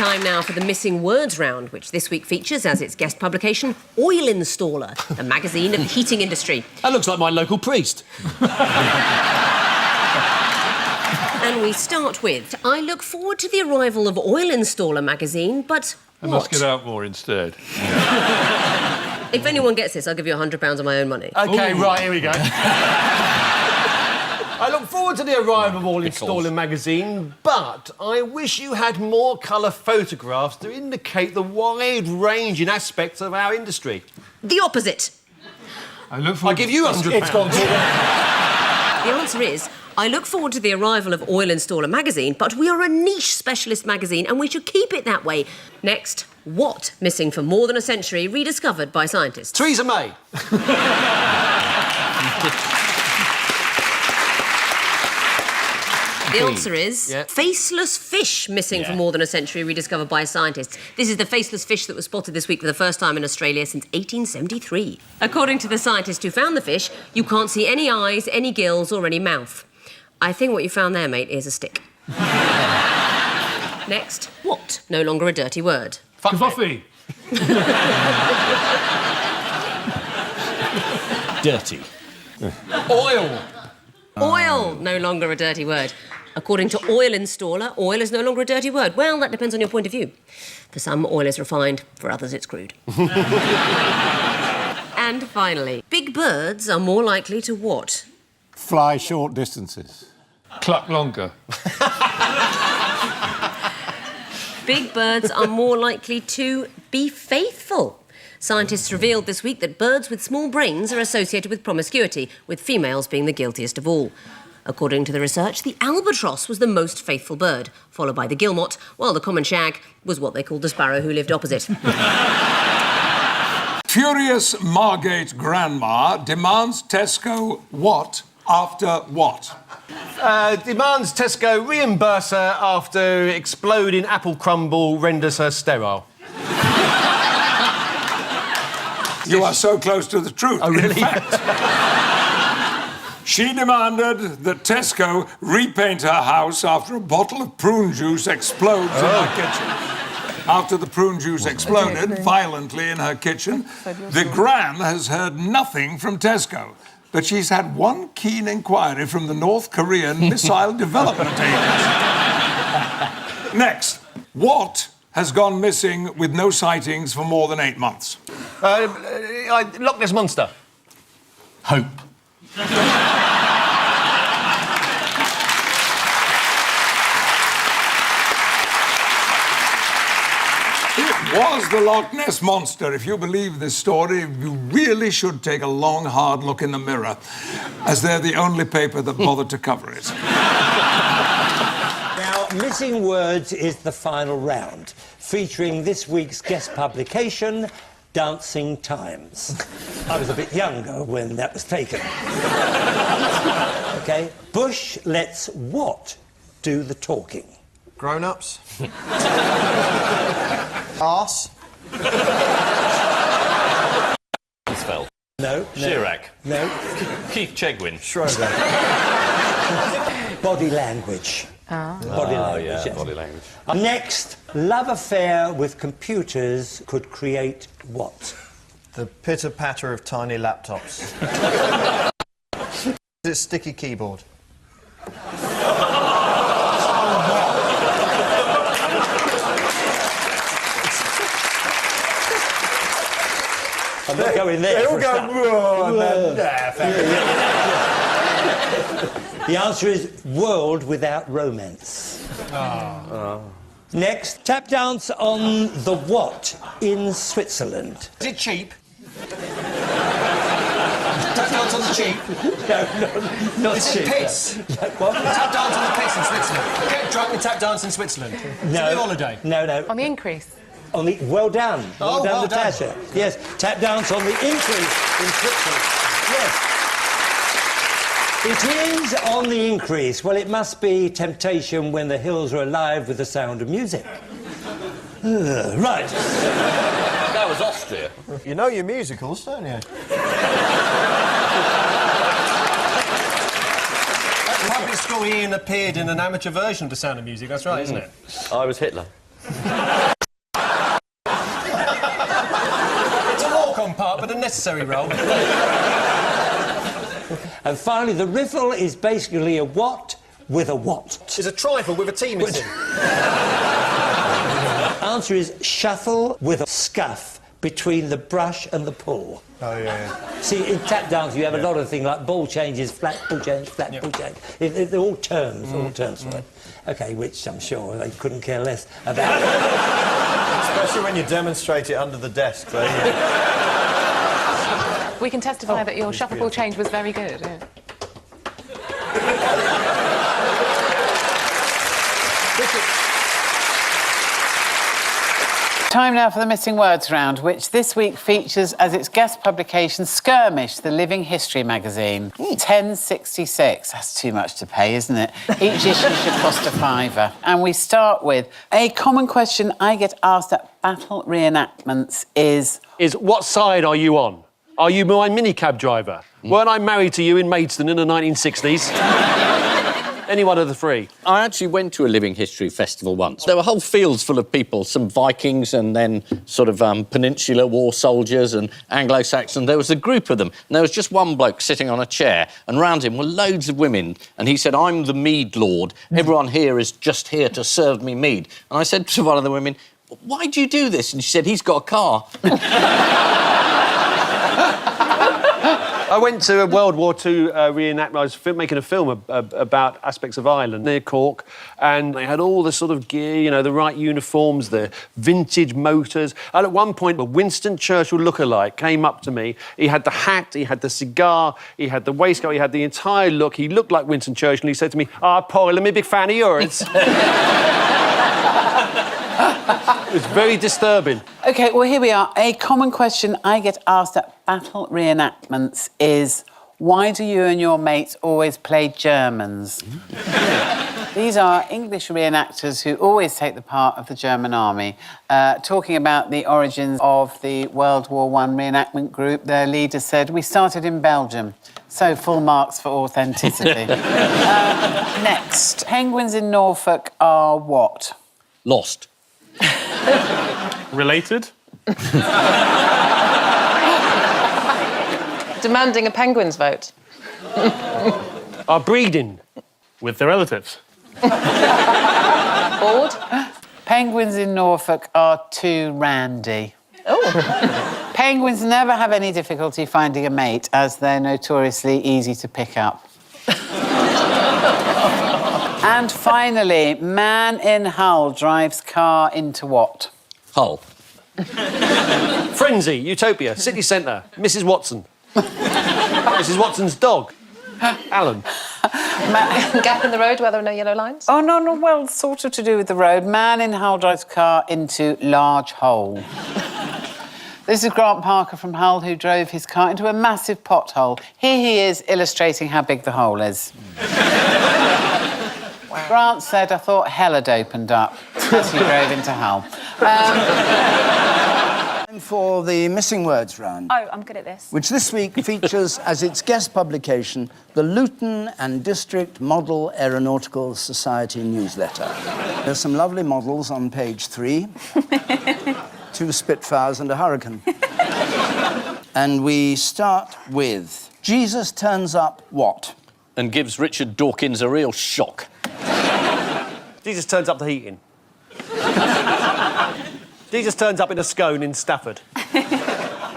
Time now for the Missing Words round, which this week features as its guest publication, Oil Installer, the magazine of the heating industry. That looks like my local priest. And we start with, I look forward to the arrival of Oil Installer magazine, but I must get out more instead. If anyone gets this, I'll give you £100 of my own money. OK, right, here we go. I look forward to the arrival of Oil Installer magazine, but I wish you had more colour photographs to indicate the wide-ranging aspects of our industry. The opposite. I'll give you £100. It's gone. The answer is, I look forward to the arrival of Oil Installer magazine, but we are a niche specialist magazine and we should keep it that way. Next, what, missing for more than a century, rediscovered by scientists? Theresa May. The answer is faceless fish missing for more than a century, rediscovered by scientists. This is the faceless fish that was spotted this week for the first time in Australia since 1873. According to the scientists who found the fish, you can't see any eyes, any gills or any mouth. I think what you found there, mate, is a stick. Next, what? No longer a dirty word. Coffee. Dirty. Oil. Oil, no longer a dirty word. According to Oil Installer, oil is no longer a dirty word. Well, that depends on your point of view. For some, oil is refined. For others, it's crude. And finally, big birds are more likely to what? Fly short distances. Cluck longer. Big birds are more likely to be faithful. Scientists revealed this week that birds with small brains are associated with promiscuity, with females being the guiltiest of all. According to the research, the albatross was the most faithful bird, followed by the guillemot, while the common shag was what they called the sparrow who lived opposite. Furious Margate grandma demands Tesco what after what? Demands Tesco reimburse her after exploding apple crumble renders her sterile. You are so close to the truth. Oh, really? In fact, she demanded that Tesco repaint her house after a bottle of prune juice explodes in her kitchen. After the prune juice exploded violently in her kitchen, the Gran has heard nothing from Tesco. But she's had one keen inquiry from the North Korean Missile Development Agency. Next, what has gone missing with no sightings for more than 8 months? Loch Ness Monster. Hope. It was the Loch Ness Monster. If you believe this story, you really should take a long, hard look in the mirror, as they're the only paper that bothered to cover it. Now, Missing Words is the final round, featuring this week's guest publication, Dancing Times. I was a bit younger when that was taken. OK, Bush lets what do the talking? Grown-ups. Arse. Rumsfeld. No. Chirac. No. Keith Chegwin. Schroeder. Body language. Body language, yeah, yes. body language. Next, love affair with computers could create what? The pitter-patter of tiny laptops. It's sticky keyboard. I'm not going there. They all go, The answer is world without romance. Next, tap dance on the what in Switzerland? Is it cheap? Tap dance on the cheap? No, not Is cheap. it piss? What? Tap dance on the piss in Switzerland. Get drunk and tap dance in Switzerland. No. It's a holiday. No. On the increase. On the well done. Oh, well done. Natasha. Yes, tap dance on the increase in Switzerland. Yes. It is on the increase. Well, it must be temptation when the hills are alive with the sound of music. Right. That was Austria. You know your musicals, don't you? At public school, Ian appeared in an amateur version of The Sound of Music. That's right, isn't it? I was Hitler. a necessary role. And finally, the riffle is basically a what with a what. It's a trifle with a T missing. Answer is shuffle with a scuff between the brush and the pull. Oh, yeah. See, in tap dance, you have a lot of things like ball changes, flat ball change, flat ball change. They're all terms, for it. OK, which I'm sure they couldn't care less about. Especially when you demonstrate it under the desk. So, We can testify that your shuffle ball change was very good. Yeah. Time now for the Missing Words round, which this week features as its guest publication Skirmish, the living history magazine. 10.66. That's too much to pay, isn't it? Each issue should cost a £5. And we start with a common question I get asked at battle reenactments is what side are you on? Are you my minicab driver? Weren't I married to you in Maidstone in the 1960s? Any one of the three. I actually went to a living history festival once. There were whole fields full of people, some Vikings and then sort of Peninsular war soldiers and Anglo-Saxon. There was a group of them, and there was just one bloke sitting on a chair, and round him were loads of women, and he said, I'm the mead lord. Everyone here is just here to serve me mead. And I said to one of the women, why do you do this? And she said, he's got a car. I went to a World War II reenactment. I was making a film about aspects of Ireland near Cork, and they had all the sort of gear, you know, the right uniforms, the vintage motors. And at one point, a Winston Churchill lookalike came up to me. He had the hat, he had the cigar, he had the waistcoat, he had the entire look. He looked like Winston Churchill, and he said to me, Paul, I'm a big fan of yours. It was very disturbing. OK, well, here we are. A common question I get asked at battle reenactments is, why do you and your mates always play Germans? These are English reenactors who always take the part of the German army, talking about the origins of the World War I reenactment group. Their leader said, we started in Belgium, so full marks for authenticity. Next, penguins in Norfolk are what? Lost. Related? Demanding a penguin's vote. Are breeding with their relatives. Bored? Penguins in Norfolk are too randy. Oh. Penguins never have any difficulty finding a mate, as they're notoriously easy to pick up. And finally, man in Hull drives car into what? Hull. Frenzy, Utopia, City Centre, Mrs. Watson. Mrs. Watson's dog. Alan. Gap in the road where there are no yellow lines? Oh, no, well, sort of to do with the road. Man in Hull drives car into large hole. This is Grant Parker from Hull, who drove his car into a massive pothole. Here he is illustrating how big the hole is. Wow. Grant said, I thought hell had opened up as he drove into Hull. Time for the Missing Words round. Oh, I'm good at this. Which this week features as its guest publication the Luton and District Model Aeronautical Society newsletter. There's some lovely models on page 3. 2 Spitfires and a Hurricane. And we start with Jesus turns up what? And gives Richard Dawkins a real shock. Jesus turns up the heating. Jesus turns up in a scone in Stafford.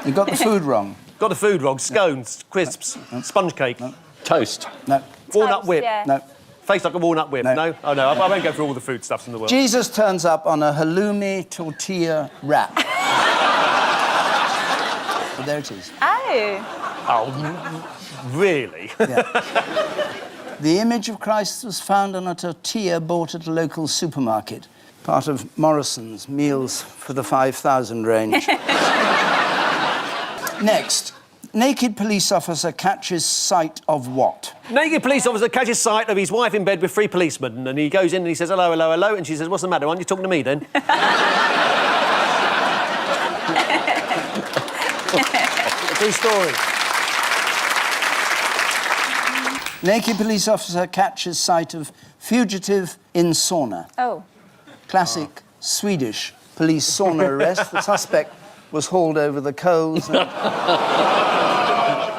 You got the food wrong. Got the food wrong. Scones, crisps, sponge cake. No. Toast. No. Walnut whip. Yeah. No. Face like a walnut whip. No. No? Oh, no, I won't go through all the food stuffs in the world. Jesus turns up on a halloumi tortilla wrap. So there it is. Oh. Oh, really? Yeah. The image of Christ was found on a tortilla bought at a local supermarket, part of Morrison's Meals for the 5,000 range. Next, naked police officer catches sight of what? Naked police officer catches sight of his wife in bed with 3 policemen, and he goes in and he says, hello, hello, hello, and she says, what's the matter? Aren't you talking to me, then? True story. Naked police officer catches sight of fugitive in sauna. Oh. Classic Swedish police sauna arrest. The suspect was hauled over the coals and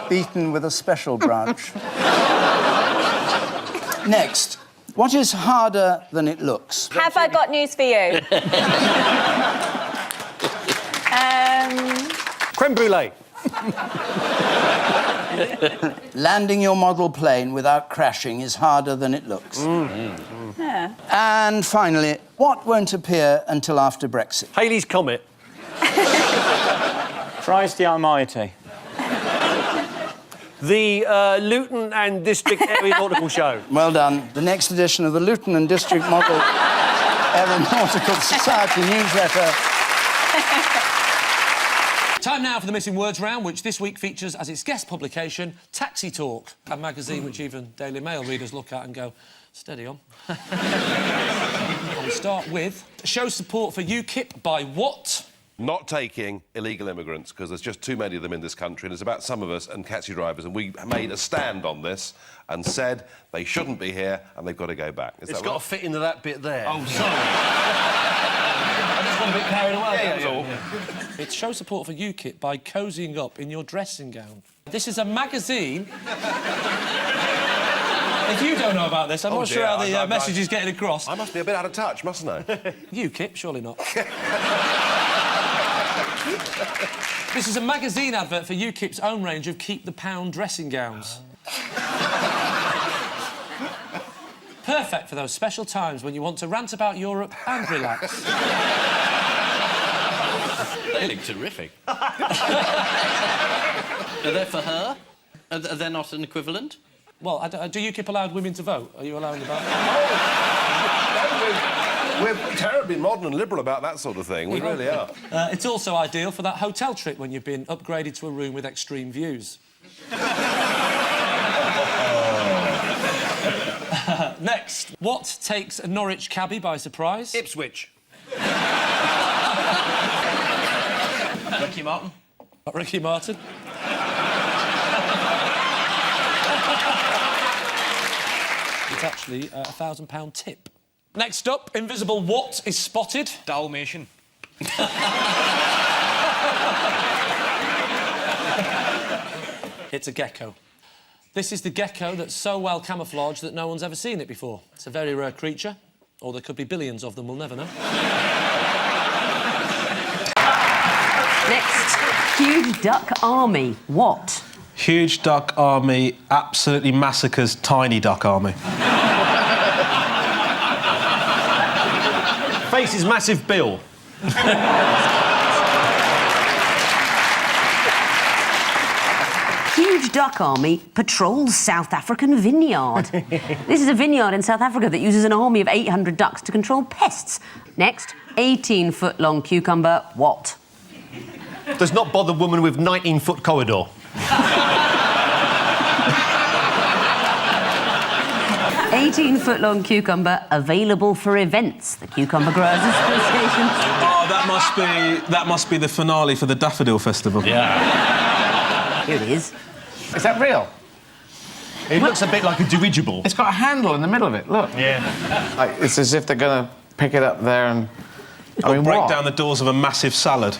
beaten with a special branch. Next, what is harder than it looks? Have I got news for you? Creme brulee. Landing your model plane without crashing is harder than it looks. Yeah. And finally, what won't appear until after Brexit? Halley's Comet. Christ the Almighty. The Luton and District Aeronautical Show. Well done. The next edition of the Luton and District Model Aeronautical Society newsletter. Time now for the Missing Words round, which this week features as its guest publication, Taxi Talk, a magazine which even Daily Mail readers look at and go, steady on. We start with, show support for UKIP by what? Not taking illegal immigrants, because there's just too many of them in this country, and it's about some of us and taxi drivers, and we made a stand on this and said they shouldn't be here and they've got to go back. Is It's that got right? to fit into that bit there. Oh, sorry. I just got a bit carried away, Yeah, that was yeah, all. yeah. It's show support for UKIP by cozying up in your dressing gown. This is a magazine... If you don't know about this, I'm not sure how the message is getting across. I must be a bit out of touch, mustn't I? UKIP, surely not. This is a magazine advert for UKIP's own range of Keep the Pound dressing gowns. Perfect for those special times when you want to rant about Europe and relax. They look terrific. Are they for her? Are they not an equivalent? Well, do UKIP allow women to vote? Are you allowing the vote? We're terribly modern and liberal about that sort of thing. We really are. It's also ideal for that hotel trip when you've been upgraded to a room with extreme views. Next, what takes a Norwich cabbie by surprise? Ipswich. Ricky Martin? Not Ricky Martin. It's actually a £1,000 tip. Next up, invisible what is spotted? Dalmatian. It's a gecko. This is the gecko that's so well camouflaged that no one's ever seen it before. It's a very rare creature, or there could be billions of them, we'll never know. Next, huge duck army. What? Huge duck army absolutely massacres tiny duck army. Faces massive bill. Huge duck army patrols South African vineyard. This is a vineyard in South Africa that uses an army of 800 ducks to control pests. Next, 18-foot-long cucumber. What? Does not bother woman with 19-foot corridor. 18-foot-long cucumber available for events. The Cucumber Growers Association. Oh, that must be the finale for the Daffodil Festival. Yeah. Here it is. Is that real? It looks a bit like a dirigible. It's got a handle in the middle of it, look. Yeah. Like, it's as if they're going to pick it up there and... Or break down the doors of a massive salad.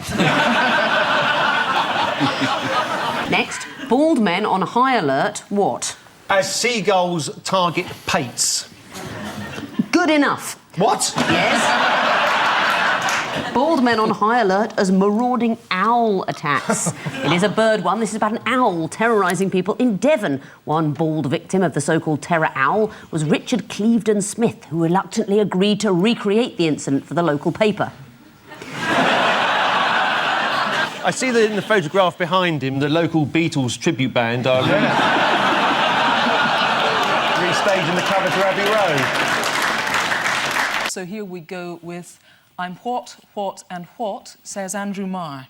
Next, bald men on high alert. What? As seagulls target pates. Good enough. What? Yes. Bald men on high alert as marauding owl attacks. It is a bird one. This is about an owl terrorising people in Devon. One bald victim of the so-called terror owl was Richard Clevedon Smith, who reluctantly agreed to recreate the incident for the local paper. I see that in the photograph behind him, the local Beatles tribute band are restaging the cover to Abbey Road. So here we go with I'm what, and what, says Andrew Marr.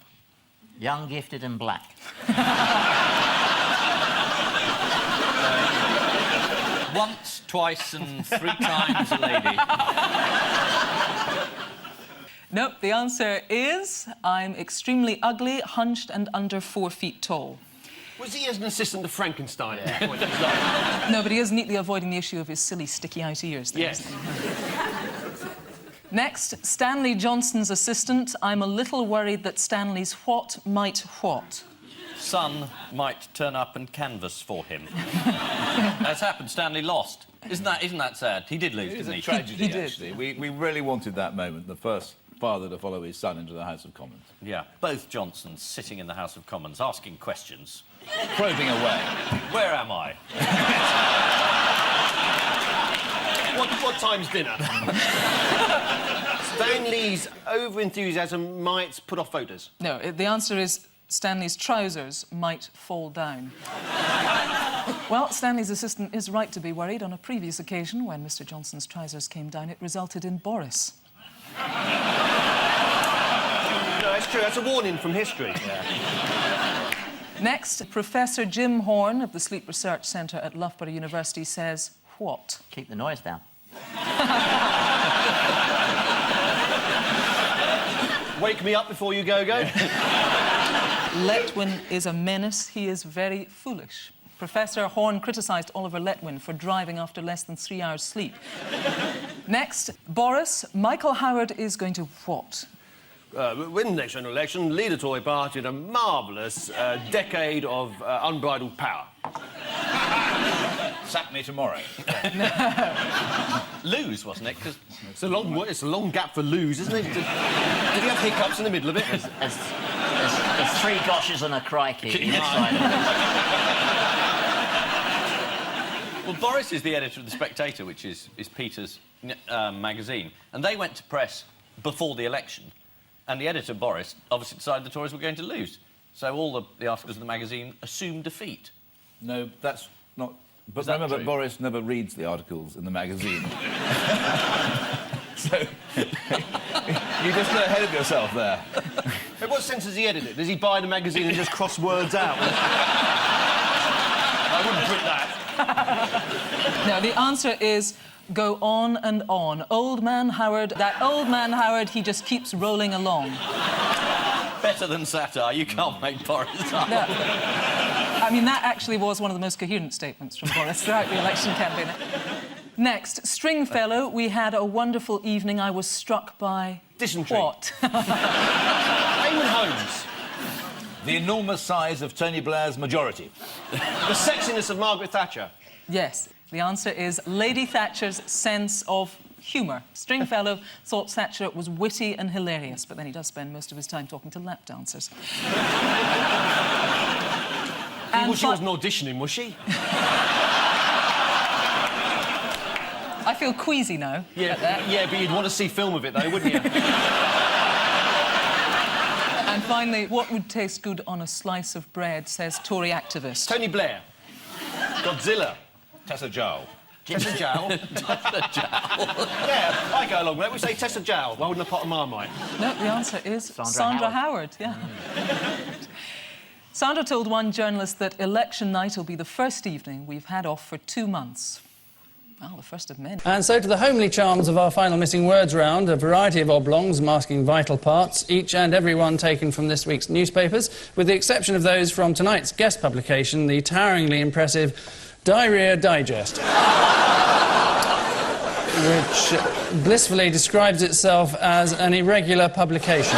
Young, gifted and black. Once, twice and 3 times a lady. Nope, the answer is I'm extremely ugly, hunched and under 4 feet tall. Was he as an assistant to Frankenstein? No, but he is neatly avoiding the issue of his silly, sticky-out ears. Yes. Next, Stanley Johnson's assistant. I'm a little worried that Stanley's what might what. Son might turn up and canvass for him. That's happened. Stanley lost. Isn't that sad? He did lose, It is didn't a he? tragedy, He did. actually. We really wanted that moment, the first father to follow his son into the House of Commons. Yeah, both Johnsons sitting in the House of Commons asking questions. Probing away. Where am I? What time's dinner? Stanley's over-enthusiasm might put off voters. No, the answer is Stanley's trousers might fall down. Well, Stanley's assistant is right to be worried. On a previous occasion, when Mr. Johnson's trousers came down, it resulted in Boris. No, that's true. That's a warning from history. Next, Professor Jim Horn of the Sleep Research Centre at Loughborough University says what? Keep the noise down. Wake me up before you go. Letwin is a menace. He is very foolish. Professor Horn criticised Oliver Letwin for driving after less than 3 hours' sleep. Next, Boris. Michael Howard is going to what? Win the next general election, lead a Tory party in a marvellous decade of unbridled power. Sack me tomorrow. Lose, wasn't it? 'Cause it's a long gap for lose, isn't it? Did he have hiccups in the middle of it? There's 3 goshes and a crikey either side of it. Well, Boris is the editor of The Spectator, which is Peter's magazine, and they went to press before the election, and the editor, Boris, obviously decided the Tories were going to lose. So all the articles in the magazine assumed defeat. No, that's not... But Is that remember, true? Boris never reads the articles in the magazine. So you just got ahead of yourself there. In what sense does he edit it? Does he buy the magazine and just cross words out? I wouldn't print that. No, the answer is go on and on. Old Man Howard, that old man Howard, he just keeps rolling along. Better than satire. You can't make Boris up. No. I mean, that actually was one of the most coherent statements from Boris throughout the election campaign. Next, Stringfellow, we had a wonderful evening. I was struck by... Dysentery. What? Raymond Holmes. The enormous size of Tony Blair's majority. The sexiness of Margaret Thatcher. Yes, the answer is Lady Thatcher's sense of humour. Stringfellow thought Thatcher was witty and hilarious, but then he does spend most of his time talking to lap dancers. Well, she wasn't auditioning, was she? I feel queasy now. Yeah, but you'd want to see film of it, though, wouldn't you? And finally, what would taste good on a slice of bread, says Tory activist? Tony Blair. Godzilla. Tessa Jowell. Tessa Jowell? Tessa Jowell. Yeah, I go along with that. We say Tessa Jowell, holding a pot of Marmite. No, the answer is Sandra Howard. Yeah. Sandra told one journalist that election night will be the first evening we've had off for 2 months. Well, the first of many. And so to the homely charms of our final missing words round, a variety of oblongs masking vital parts, each and every one taken from this week's newspapers, with the exception of those from tonight's guest publication, the toweringly impressive Diarrhea Digest, which blissfully describes itself as an irregular publication.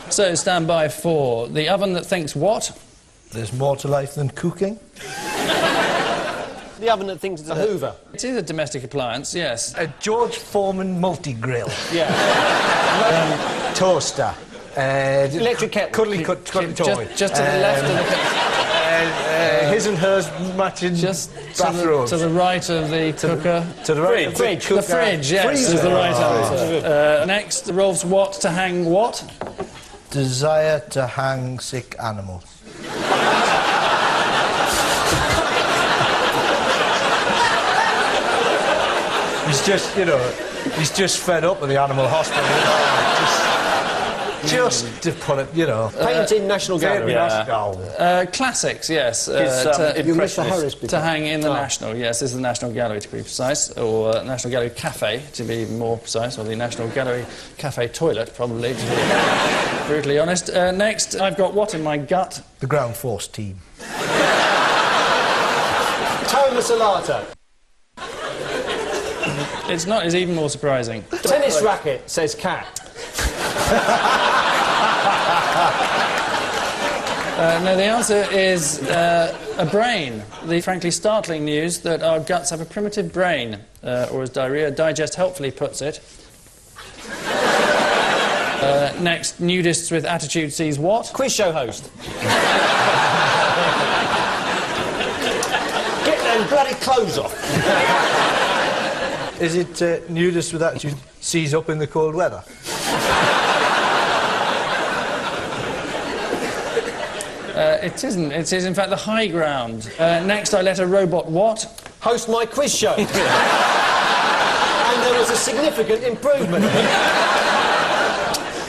So stand by for the oven that thinks what? There's more to life than cooking. The oven that thinks it's a Hoover. It is a domestic appliance, yes. A George Foreman multi-grill. Yeah. Toaster. Electric kettle. Cuddly toy. Just to the left of the... His and hers matching bathrobes. To the right of the cooker. To the right of the fridge. The fridge, yes, Freezer. is the right answer. Next, Rolf's what to hang what? Desire to hang sick animals. He's just, he's just fed up with the animal hospital. Just to put it, Painting National Gallery. Classics, yes. You missed the Harris bit. To hang in the National, yes. This is the National Gallery, to be precise, or National Gallery Cafe, to be more precise, or the National Gallery Cafe toilet, probably, to be brutally honest. Next, I've got what in my gut? The ground force team. Toma Salata. It's not. It's even more surprising. Tennis racket, says cat. No, the answer is a brain. The frankly startling news that our guts have a primitive brain, or as Diarrhea Digest helpfully puts it. Next, nudists with attitude sees what? Quiz show host. Get them bloody clothes off. Is it nudists with attitude sees up in the cold weather? It isn't. It is, in fact, the high ground. Next, I let a robot what? Host my quiz show. And there was a significant improvement.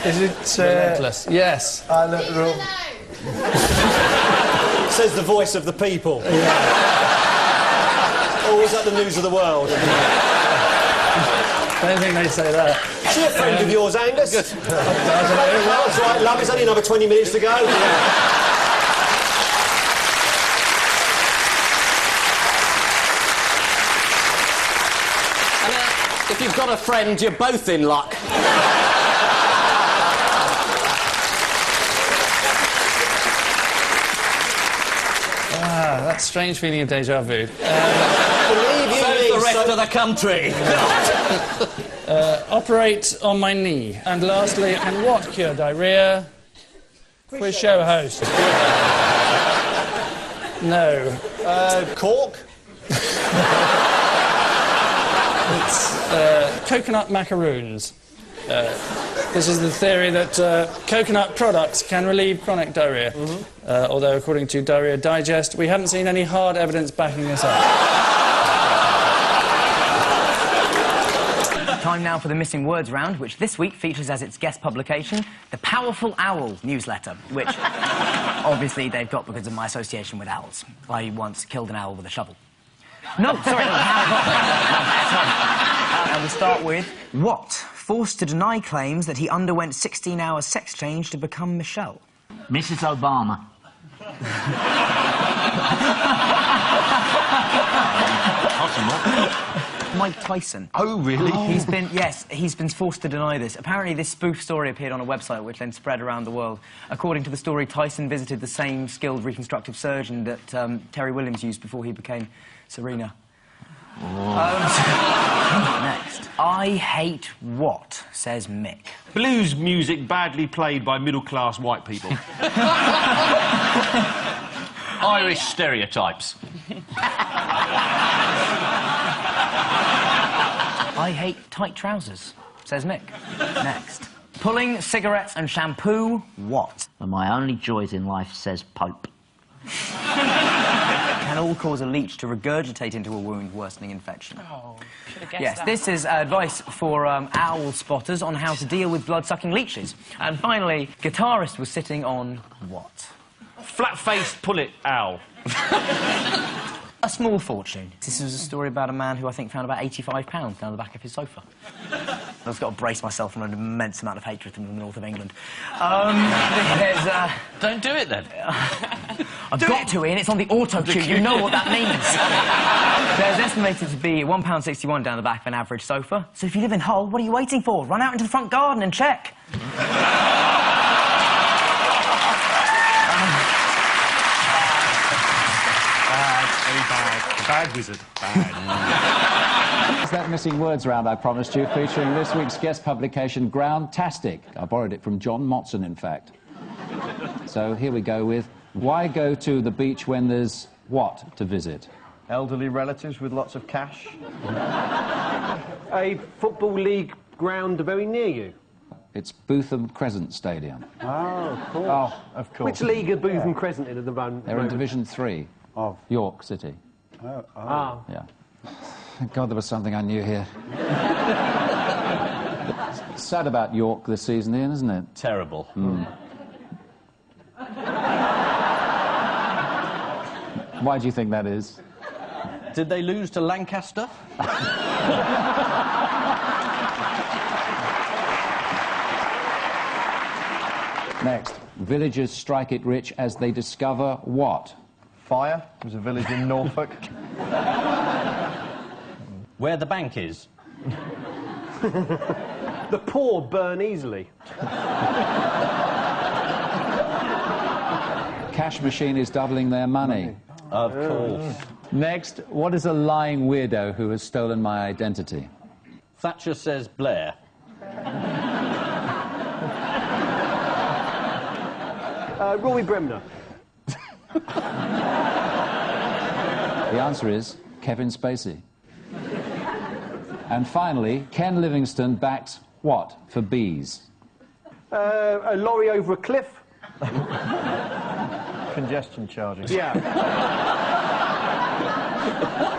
Is it... Relentless. Yes. I let the robot... Says the voice of the people. Yeah. Or was that the news of the world? I don't think they say that. Is he a friend of yours, Angus? Good. I don't know. Well, that's right, love. It's only another 20 minutes to go. If you've got a friend, you're both in luck. That strange feeling of déjà vu. Believe you me, the rest of the country. Operate on my knee. And lastly, can what cure diarrhea? Quiz show host. No. Cork? It's coconut macaroons. This is the theory that coconut products can relieve chronic diarrhea. Although, according to Diarrhea Digest, we haven't seen any hard evidence backing this up. Time now for the Missing Words round, which this week features as its guest publication the Powerful Owl newsletter, which obviously they've got because of my association with owls. I once killed an owl with a shovel. No, sorry. And we start with what? Forced to deny claims that he underwent 16-hour sex change to become Michelle. Mrs. Obama. Mike Tyson. Oh, really? He's been forced to deny this. Apparently, this spoof story appeared on a website which then spread around the world. According to the story, Tyson visited the same skilled reconstructive surgeon that Terry Williams used before he became Serena. Next. I hate what, says Mick. Blues music badly played by middle-class white people. Irish stereotypes. I hate tight trousers, says Mick. Next. Pulling cigarettes and shampoo, what? And my only joys in life, says Pope. Can all cause a leech to regurgitate into a wound, worsening infection. Oh, should have guessed Yes, that. this is advice for owl spotters on how to deal with blood-sucking leeches. And finally, guitarist was sitting on what? Flat-faced pullet owl. A small fortune. This is a story about a man who I think found about £85 down the back of his sofa. I've got to brace myself from an immense amount of hatred from the north of England. Don't do it, then. I've got to, Ian. It's on the auto-cue. You know what that means. There's estimated to be £1.61 down the back of an average sofa. So if you live in Hull, what are you waiting for? Run out into the front garden and check. Bad wizard. Bad. It's that Missing Words round I promised you, featuring this week's guest publication, Groundtastic. I borrowed it from John Motson, in fact. So here we go with, why go to the beach when there's what to visit? Elderly relatives with lots of cash. A football league ground very near you. It's Bootham Crescent Stadium. Oh, of course. Oh, of course. Which league are Bootham Crescent in at the moment? They're in Division 3 of York City. Oh, oh. Yeah. Thank God there was something I knew here. It's sad about York this season, Ian, isn't it? Terrible. Why do you think that is? Did they lose to Lancaster? Next. Villagers strike it rich as they discover what? Fire. There's a village in Norfolk. Where the bank is. The poor burn easily. Cash machine is doubling their money. Of course. Next, what is a lying weirdo who has stolen my identity? Thatcher says Blair. Rory Bremner. The answer is Kevin Spacey. And finally, Ken Livingstone backed what for bees? A lorry over a cliff. Congestion charging. Yeah.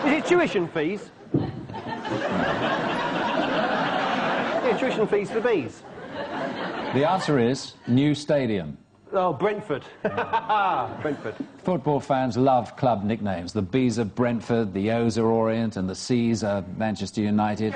Is it tuition fees? Yeah, tuition fees for bees. The answer is new stadium. Oh, Brentford. Brentford. Football fans love club nicknames. The B's are Brentford, the O's are Orient, and the C's are Manchester United.